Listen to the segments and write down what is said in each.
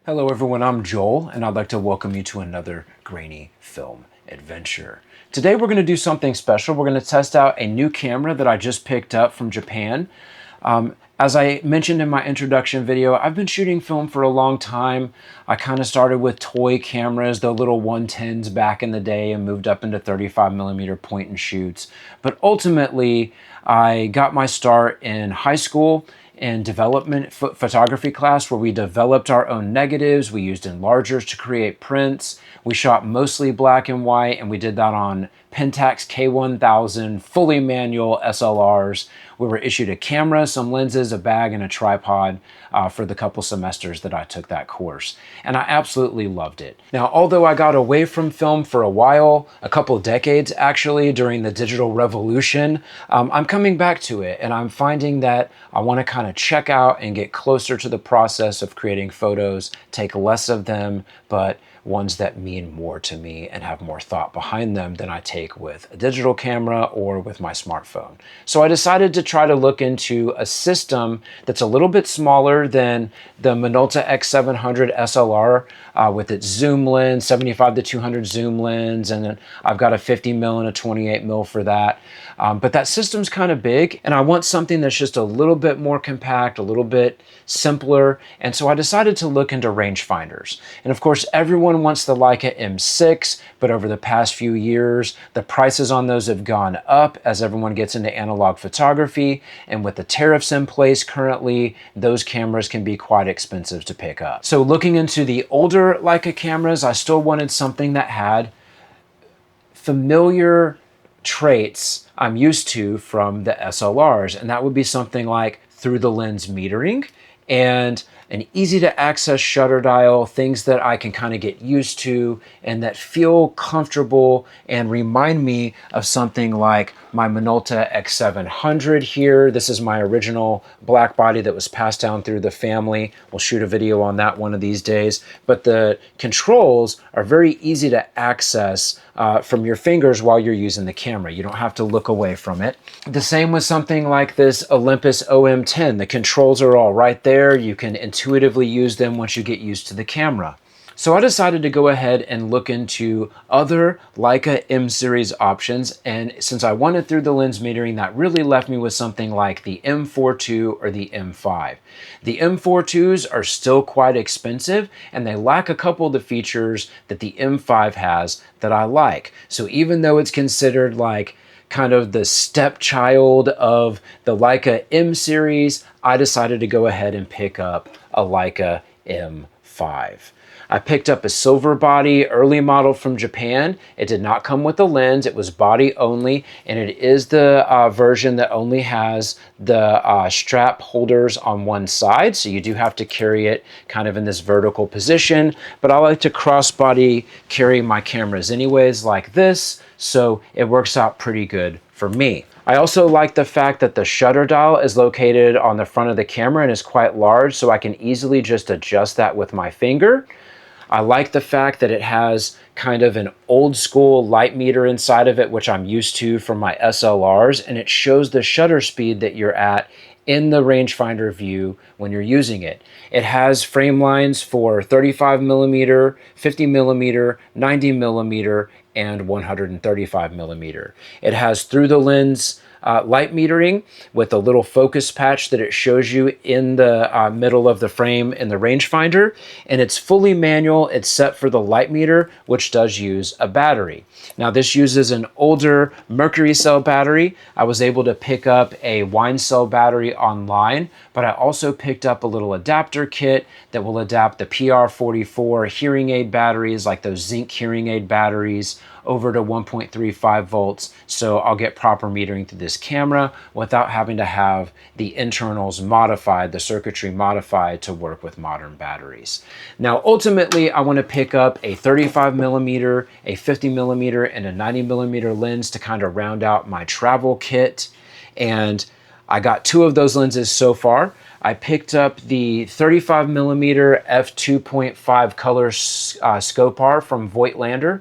Hello everyone, I'm Joel, and I'd like to welcome you to another Grainy Film Adventure. Today we're going to do something special. We're going to test out a new camera that I just picked up from Japan. As I mentioned in my introduction video, I've been shooting film for a long time. I kind of started with toy cameras, the little 110s back in the day, and moved up into 35mm point and shoots. But ultimately, I got my start in high school in development photography class, where we developed our own negatives. We used enlargers to create prints. We shot mostly black and white, and we did that on Pentax K1000 fully manual SLRs. We were issued a camera, some lenses, a bag, and a tripod for the couple semesters that I took that course. And I absolutely loved it. Now, although I got away from film for a while, a couple decades actually, during the digital revolution, I'm coming back to it, and I'm finding that I want to kind of check out and get closer to the process of creating photos, take less of them, but ones that mean more to me and have more thought behind them than I take with a digital camera or with my smartphone. So I decided to try to look into a system that's a little bit smaller than the Minolta X700 SLR with its zoom lens, 75 to 200 zoom lens, and then I've got a 50mm and a 28mm for that. But that system's kind of big, and I want something that's just a little bit more compact, a little bit simpler, and so I decided to look into rangefinders. And of course, everyone wants the Leica M5, but over the past few years, the prices on those have gone up as everyone gets into analog photography, and with the tariffs in place currently, those cameras can be quite expensive to pick up. So looking into the older Leica cameras, I still wanted something that had familiar traits I'm used to from the SLRs, and that would be something like through the lens metering and an easy to access shutter dial, things that I can kind of get used to and that feel comfortable and remind me of something like my Minolta X700 here. This is my original black body that was passed down through the family. We'll shoot a video on that one of these days. But the controls are very easy to access from your fingers while you're using the camera. You don't have to look away from it. The same with something like this Olympus OM10. The controls are all right there. You can intuitively use them once you get used to the camera. So I decided to go ahead and look into other Leica M series options, and since I wanted through the lens metering, that really left me with something like the M4 or the M5. The M4 are still quite expensive, and they lack a couple of the features that the M5 has that I like. So even though it's considered like kind of the stepchild of the Leica M series, I decided to go ahead and pick up a Leica M5. I picked up a silver body early model from Japan. It did not come with a lens. It was body only, and it is the version that only has the strap holders on one side, so you do have to carry it kind of in this vertical position, but I like to cross-body carry my cameras anyways like this, so it works out pretty good for me. I also like the fact that the shutter dial is located on the front of the camera and is quite large, so I can easily just adjust that with my finger. I like the fact that it has kind of an old school light meter inside of it, which I'm used to from my SLRs, and it shows the shutter speed that you're at in the rangefinder view when you're using it. It has frame lines for 35mm, 50mm, 90mm, and 135mm. It has through the lens light metering with a little focus patch that it shows you in the middle of the frame in the rangefinder, and it's fully manual. It's set for the light meter, which does use a battery. Now this uses an older mercury cell battery. I was able to pick up a wine cell battery online, but I also picked up a little adapter kit that will adapt the PR44 hearing aid batteries, like those zinc hearing aid batteries, over to 1.35 volts, so I'll get proper metering through this camera without having to have the internals modified, the circuitry modified to work with modern batteries. Now ultimately I want to pick up a 35mm, a 50mm, and a 90mm lens to kind of round out my travel kit, and I got two of those lenses so far. I picked up the 35mm f2.5 color Scopar from Voigtlander.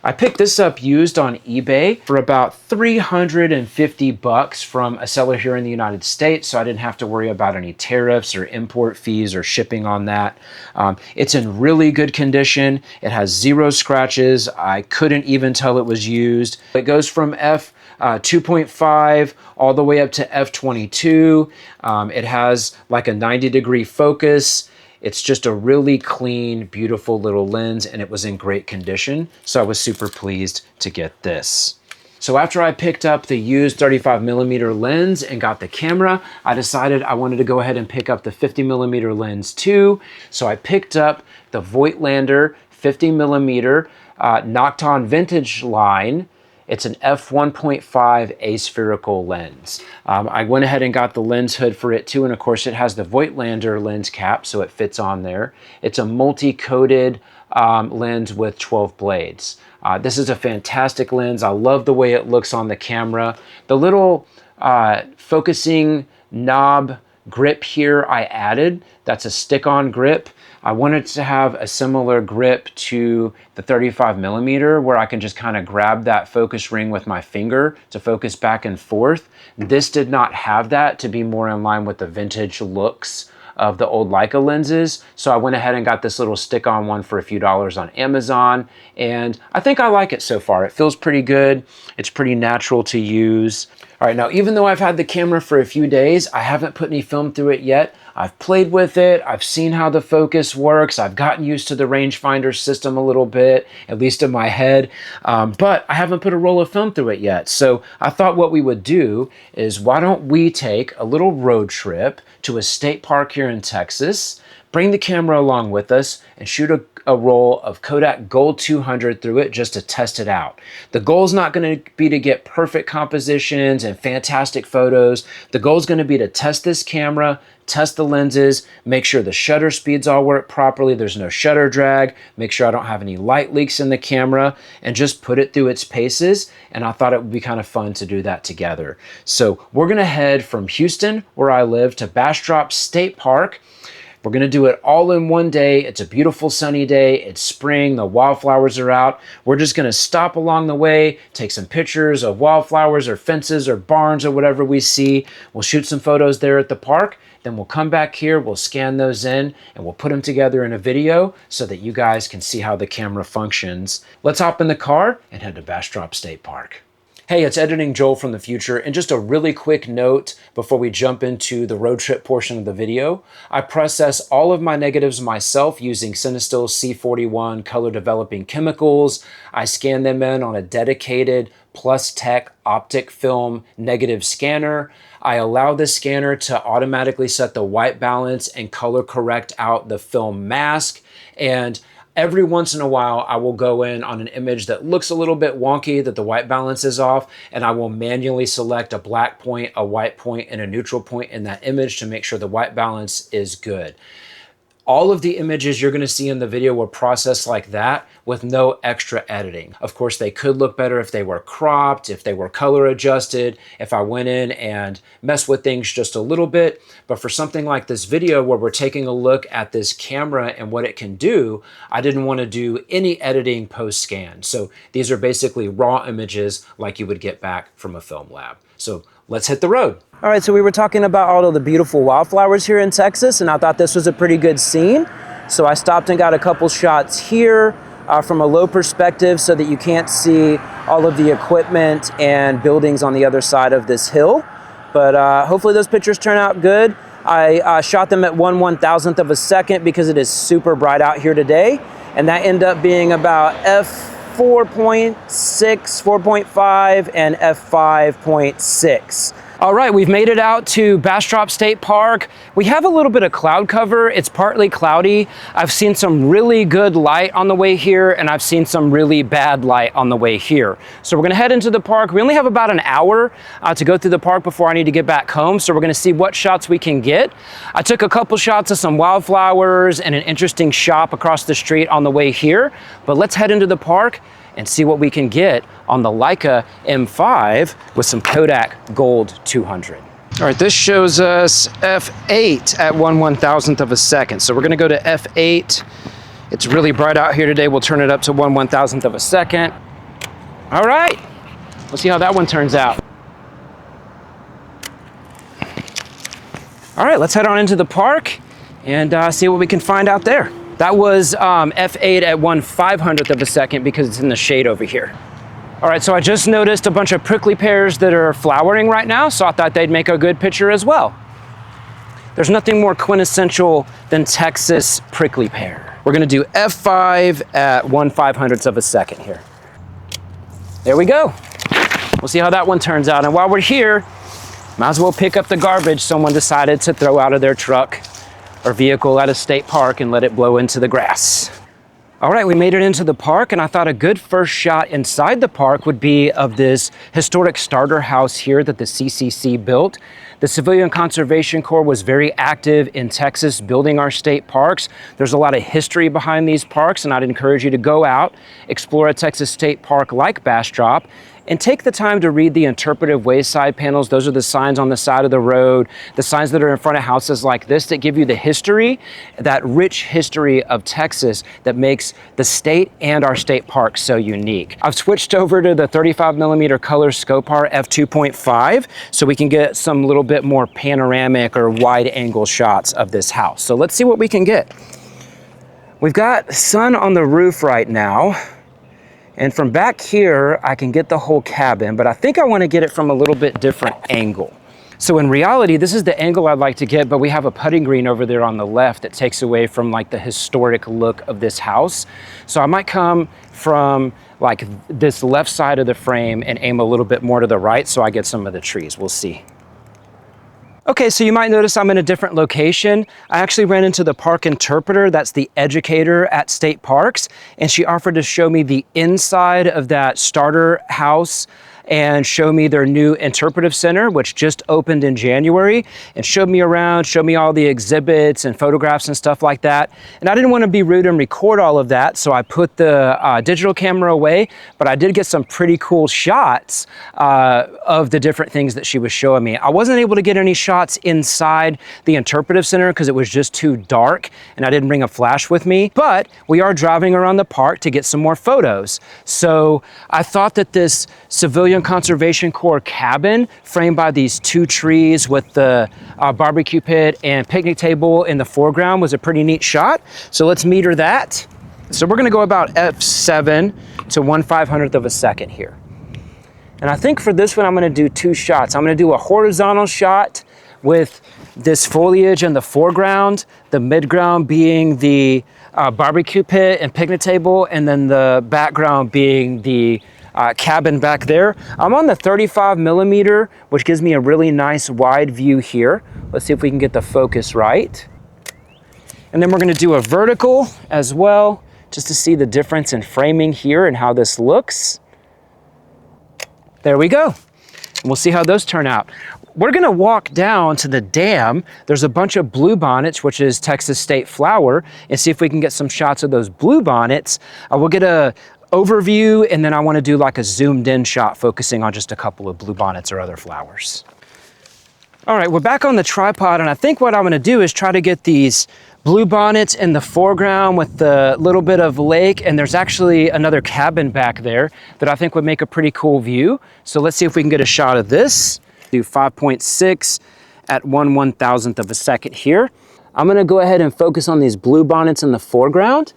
I picked this up used on eBay for about $350 from a seller here in the United States, so I didn't have to worry about any tariffs or import fees or shipping on that. It's in really good condition. It has 0 scratches. I couldn't even tell it was used. It goes from f2.5 all the way up to f22. It has like a 90-degree focus. It's just a really clean, beautiful little lens, and it was in great condition. So I was super pleased to get this. So after I picked up the used 35mm lens and got the camera, I decided I wanted to go ahead and pick up the 50mm lens too. So I picked up the Voigtlander 50mm Nocton Vintage line. It's an f1.5 aspherical lens. I went ahead and got the lens hood for it too, and of course it has the Voigtlander lens cap, so it fits on there. It's a multi-coated lens with 12 blades. This is a fantastic lens. I love the way it looks on the camera. The little focusing knob grip here I added. That's a stick-on grip. I wanted to have a similar grip to the 35mm where I can just kind of grab that focus ring with my finger to focus back and forth. This did not have that, to be more in line with the vintage looks of the old Leica lenses. So I went ahead and got this little stick-on one for a few dollars on Amazon, and I think I like it so far. It feels pretty good. It's pretty natural to use. All right, now even though I've had the camera for a few days, I haven't put any film through it yet. I've played with it, I've seen how the focus works, I've gotten used to the rangefinder system a little bit, at least in my head, but I haven't put a roll of film through it yet. So I thought what we would do is, why don't we take a little road trip to a state park here in Texas, bring the camera along with us, and shoot a roll of Kodak Gold 200 through it just to test it out. The goal is not going to be to get perfect compositions and fantastic photos. The goal is going to be to test this camera, test the lenses, make sure the shutter speeds all work properly, there's no shutter drag, make sure I don't have any light leaks in the camera, and just put it through its paces. And I thought it would be kind of fun to do that together. So we're going to head from Houston, where I live, to Bastrop State Park. We're gonna do it all in one day. It's a beautiful sunny day. It's spring, the wildflowers are out. We're just gonna stop along the way, take some pictures of wildflowers or fences or barns or whatever we see. We'll shoot some photos there at the park. Then we'll come back here, we'll scan those in, and we'll put them together in a video so that you guys can see how the camera functions. Let's hop in the car and head to Bastrop State Park. Hey, it's Editing Joel from the future, and just a really quick note before we jump into the road trip portion of the video. I process all of my negatives myself using Cinestill C41 color developing chemicals. I scan them in on a dedicated Plus Tech optic film negative scanner. I allow this scanner to automatically set the white balance and color correct out the film mask, and every once in a while, I will go in on an image that looks a little bit wonky, that the white balance is off, and I will manually select a black point, a white point, and a neutral point in that image to make sure the white balance is good. All of the images you're gonna see in the video were processed like that with no extra editing. Of course, they could look better if they were cropped, if they were color adjusted, if I went in and messed with things just a little bit. But for something like this video where we're taking a look at this camera and what it can do, I didn't wanna do any editing post-scan. So these are basically raw images like you would get back from a film lab. So let's hit the road. All right, so we were talking about all of the beautiful wildflowers here in Texas, and I thought this was a pretty good scene. So I stopped and got a couple shots here from a low perspective so that you can't see all of the equipment and buildings on the other side of this hill. But hopefully those pictures turn out good. I shot them at 1/1000th of a second because it is super bright out here today. And that ended up being about f4.6, 4.5, and f5.6. All right, we've made it out to Bastrop State Park. We have a little bit of cloud cover. It's partly cloudy. I've seen some really good light on the way here, and I've seen some really bad light on the way here. So we're gonna head into the park. We only have about an hour to go through the park before I need to get back home. So we're gonna see what shots we can get. I took a couple shots of some wildflowers and an interesting shop across the street on the way here. But let's head into the park and see what we can get on the Leica M5 with some Kodak Gold 200. All right, this shows us f8 at 1/1000th of a second. So we're gonna go to f8. It's really bright out here today. We'll turn it up to 1/1000th of a second. All right, let's see how that one turns out. All right, let's head on into the park and see what we can find out there. That was f8 at 1/500th of a second because it's in the shade over here. All right, so I just noticed a bunch of prickly pears that are flowering right now, so I thought they'd make a good picture as well. There's nothing more quintessential than Texas prickly pear. We're gonna do f5 at 1/500th of a second here. There we go. We'll see how that one turns out. And while we're here, might as well pick up the garbage someone decided to throw out of their truck or vehicle at a state park and let it blow into the grass. All right, we made it into the park, and I thought a good first shot inside the park would be of this historic starter house here that the CCC built. The Civilian Conservation Corps was very active in Texas building our state parks. There's a lot of history behind these parks, and I'd encourage you to go out, explore a Texas state park like Bastrop, and take the time to read the interpretive wayside panels. Those are the signs on the side of the road, the signs that are in front of houses like this that give you the history, that rich history of Texas that makes the state and our state parks so unique. I've switched over to the 35mm color Scopar f2.5 so we can get some little bit more panoramic or wide angle shots of this house. So let's see what we can get. We've got sun on the roof right now. And from back here, I can get the whole cabin, but I think I want to get it from a little bit different angle. So in reality, this is the angle I'd like to get, but we have a putting green over there on the left that takes away from like the historic look of this house. So I might come from like this left side of the frame and aim a little bit more to the right so I get some of the trees. We'll see. Okay, so you might notice I'm in a different location. I actually ran into the park interpreter, that's the educator at state parks, and she offered to show me the inside of that starter house and show me their new interpretive center, which just opened in January, and showed me around, showed me all the exhibits and photographs and stuff like that. And I didn't want to be rude and record all of that, so I put the digital camera away, but I did get some pretty cool shots of the different things that she was showing me. I wasn't able to get any shots inside the interpretive center because it was just too dark and I didn't bring a flash with me, but we are driving around the park to get some more photos. So I thought that this Civilian Conservation Corps cabin framed by these two trees with the barbecue pit and picnic table in the foreground was a pretty neat shot. So let's meter that. So we're gonna go about f7 to 1/500th of a second here. And I think for this one, I'm gonna do two shots. I'm gonna do a horizontal shot with this foliage in the foreground, the midground being the barbecue pit and picnic table, and then the background being the cabin back there. I'm on the 35mm, which gives me a really nice wide view here. Let's see if we can get the focus right. And then we're gonna do a vertical as well, just to see the difference in framing here and how this looks. There we go. And we'll see how those turn out. We're gonna walk down to the dam. There's a bunch of bluebonnets, which is Texas state flower, and see if we can get some shots of those bluebonnets. We'll get a overview, and then I want to do like a zoomed in shot focusing on just a couple of bluebonnets or other flowers. All right, we're back on the tripod, and I think what I'm going to do is try to get these bluebonnets in the foreground with the little bit of lake, and there's actually another cabin back there that I think would make a pretty cool view. So let's see if we can get a shot of this. Do 5.6 at 1/1000th of a second here. I'm going to go ahead and focus on these bluebonnets in the foreground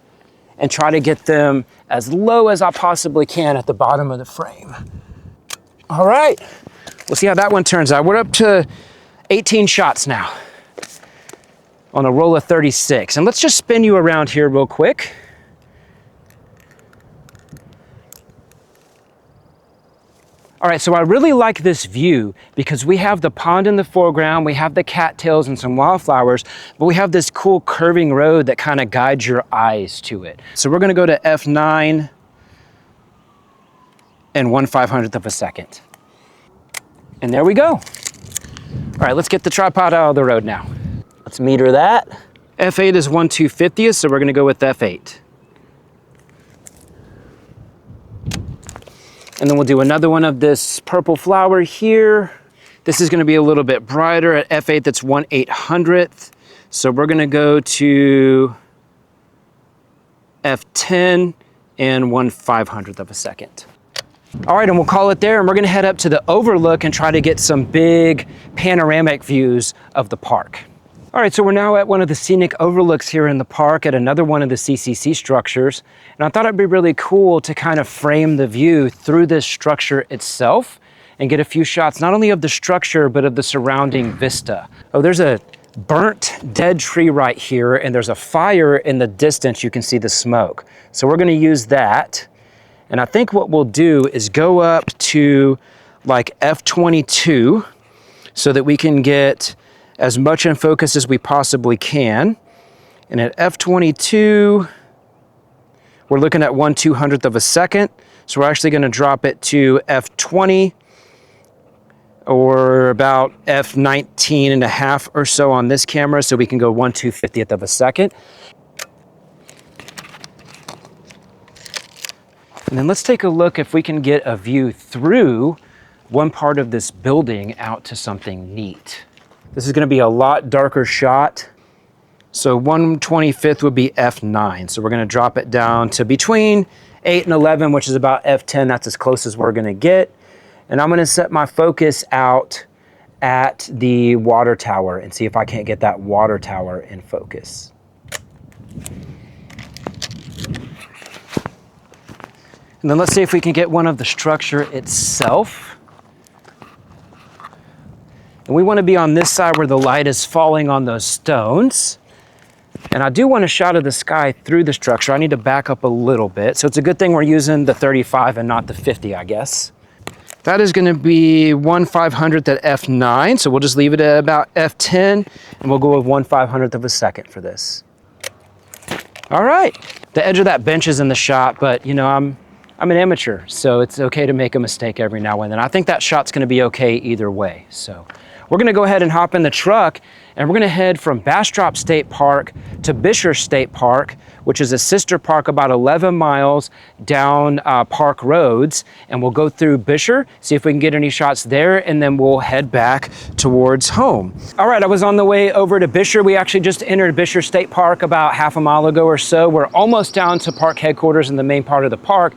and try to get them as low as I possibly can at the bottom of the frame. All right, we'll see how that one turns out. We're up to 18 shots now on a roll of 36. And let's just spin you around here real quick. All right, so I really like this view because we have the pond in the foreground, we have the cattails and some wildflowers, but we have this cool curving road that kind of guides your eyes to it. So we're gonna go to f9 and 1/500th of a second. And there we go. All right, let's get the tripod out of the road now. Let's meter that. f8 is 1/250th, so we're gonna go with f8. And then we'll do another one of this purple flower here. This is gonna be a little bit brighter at f8, that's 1/800th. So we're gonna go to f10 and 1/500th of a second. All right, and we'll call it there, and we're gonna head up to the overlook and try to get some big panoramic views of the park. All right, so we're now at one of the scenic overlooks here in the park at another one of the CCC structures. And I thought it'd be really cool to kind of frame the view through this structure itself and get a few shots, not only of the structure, but of the surrounding vista. Oh, there's a burnt dead tree right here, and there's a fire in the distance. You can see the smoke. So we're gonna use that. And I think what we'll do is go up to like f22 so that we can get as much in focus as we possibly can. And at f22, we're looking at 1/200th of a second. So we're actually gonna drop it to f20 or about f19 and a half or so on this camera, so we can go 1/250th of a second. And then let's take a look if we can get a view through one part of this building out to something neat. This is gonna be a lot darker shot. So 1/25th would be f9. So we're gonna drop it down to between 8 and 11, which is about f10. That's as close as we're gonna get. And I'm gonna set my focus out at the water tower and see if I can't get that water tower in focus. And then let's see if we can get one of the structure itself. And we want to be on this side where the light is falling on those stones. And I do want a shot of the sky through the structure. I need to back up a little bit. So it's a good thing we're using the 35 and not the 50, I guess. That is going to be 1/500th at f9. So we'll just leave it at about f10, and we'll go with 1/500th of a second for this. All right. The edge of that bench is in the shot, but you know, I'm an amateur, so it's okay to make a mistake every now and then. I think that shot's going to be okay either way. So we're going to go ahead and hop in the truck, and we're going to head from Bastrop State Park to Bastrop State Park, which is a sister park about 11 miles down park roads. And we'll go through Bastrop, see if we can get any shots there, and then we'll head back towards home. All right, I was on the way over to Bastrop. We actually just entered Bastrop State Park about half a mile ago or so. We're almost down to park headquarters in the main part of the park.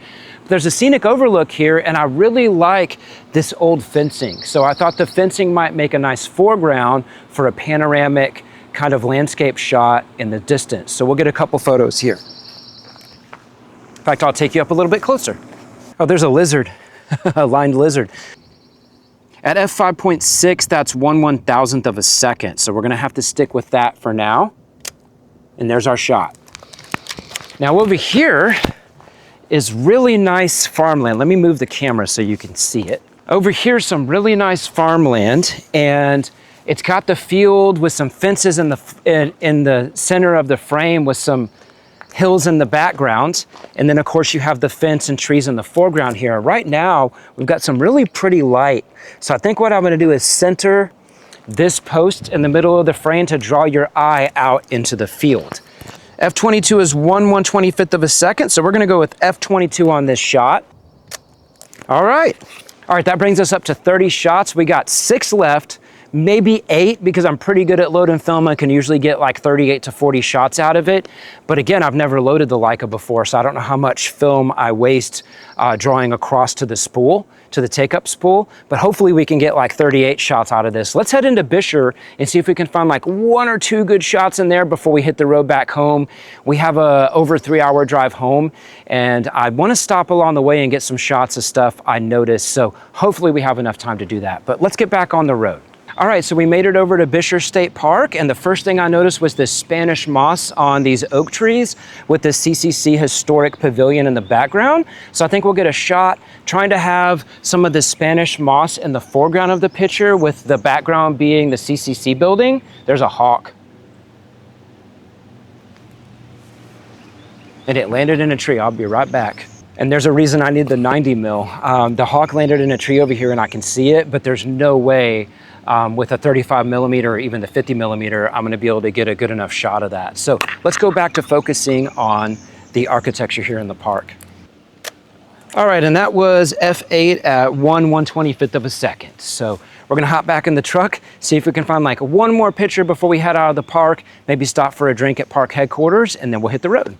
There's a scenic overlook here, and I really like this old fencing. So I thought the fencing might make a nice foreground for a panoramic kind of landscape shot in the distance. So we'll get a couple photos here. In fact, I'll take you up a little bit closer. Oh, there's a lizard, a lined lizard. At f5.6, that's 1/1000th of a second. So we're gonna have to stick with that for now. And there's our shot. Now over here is really nice farmland. Let me move the camera so you can see it. Over here, some really nice farmland, and it's got the field with some fences in the center of the frame with some hills in the background. And then of course you have the fence and trees in the foreground here. Right now, we've got some really pretty light. So I think what I'm gonna do is center this post in the middle of the frame to draw your eye out into the field. F22 is 1/125th of a second, so we're gonna go with F22 on this shot. All right, that brings us up to 30 shots. We got 6 left, maybe 8, because I'm pretty good at loading film. I can usually get like 38 to 40 shots out of it. But again, I've never loaded the Leica before, so I don't know how much film I waste drawing across to the spool, to the take-up spool, but hopefully we can get like 38 shots out of this. Let's head into Bastrop and see if we can find like 1 or 2 good shots in there before we hit the road back home. We have a over 3-hour drive home, and I want to stop along the way and get some shots of stuff I noticed, so hopefully we have enough time to do that. But let's get back on the road. All right, so we made it over to Bastrop State Park, and the first thing I noticed was this Spanish moss on these oak trees with the CCC historic pavilion in the background. So I think we'll get a shot trying to have some of the Spanish moss in the foreground of the picture with the background being the CCC building. There's a hawk. And it landed in a tree. I'll be right back. And there's a reason I need the 90 mil. The hawk landed in a tree over here and I can see it, but there's no way with a 35 millimeter or even the 50 millimeter, I'm gonna be able to get a good enough shot of that. So let's go back to focusing on the architecture here in the park. All right, and that was F8 at 1/125th of a second. So we're gonna hop back in the truck, see if we can find like 1 more picture before we head out of the park, maybe stop for a drink at park headquarters, and then we'll hit the road.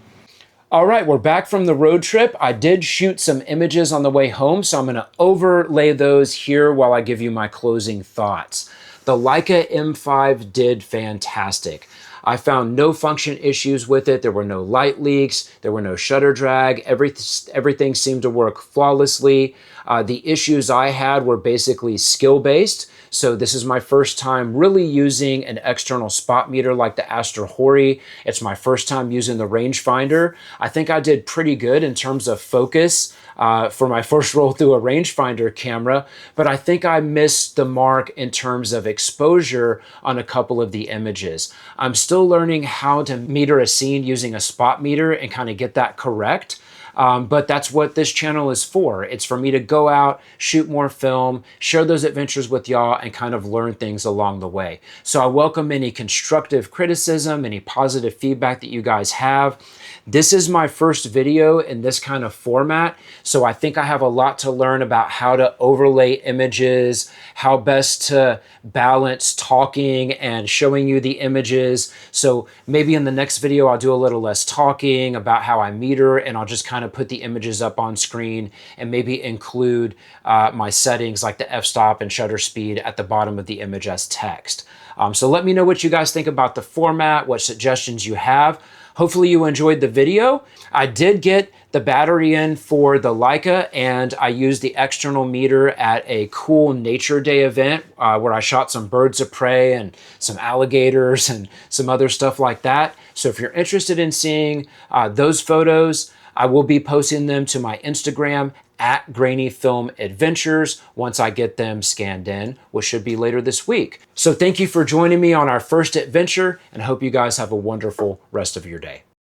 All right, we're back from the road trip. I did shoot some images on the way home, so I'm gonna overlay those here while I give you my closing thoughts. The Leica M5 did fantastic. I found no function issues with it. There were no light leaks. There were no shutter drag. Everything seemed to work flawlessly. The issues I had were basically skill-based. So this is my first time really using an external spot meter like the Astor Hori. It's my first time using the Rangefinder. I think I did pretty good in terms of focus for my first roll through a Rangefinder camera, but I think I missed the mark in terms of exposure on a couple of the images. I'm still learning how to meter a scene using a spot meter and kind of get that correct. But that's what this channel is for. It's for me to go out, shoot more film, share those adventures with y'all, and kind of learn things along the way. So I welcome any constructive criticism, any positive feedback that you guys have. This is my first video in this kind of format, so I think I have a lot to learn about how to overlay images, how best to balance talking and showing you the images. So maybe in the next video, I'll do a little less talking about how I meter, and I'll just kind of put the images up on screen and maybe include my settings like the f-stop and shutter speed at the bottom of the image as text. So let me know what you guys think about the format, what suggestions you have. Hopefully you enjoyed the video. I did get the battery in for the Leica, and I used the external meter at a cool nature day event where I shot some birds of prey and some alligators and some other stuff like that. So if you're interested in seeing those photos, I will be posting them to my Instagram at Grainy Film Adventures once I get them scanned in, which should be later this week. So thank you for joining me on our first adventure, and hope you guys have a wonderful rest of your day.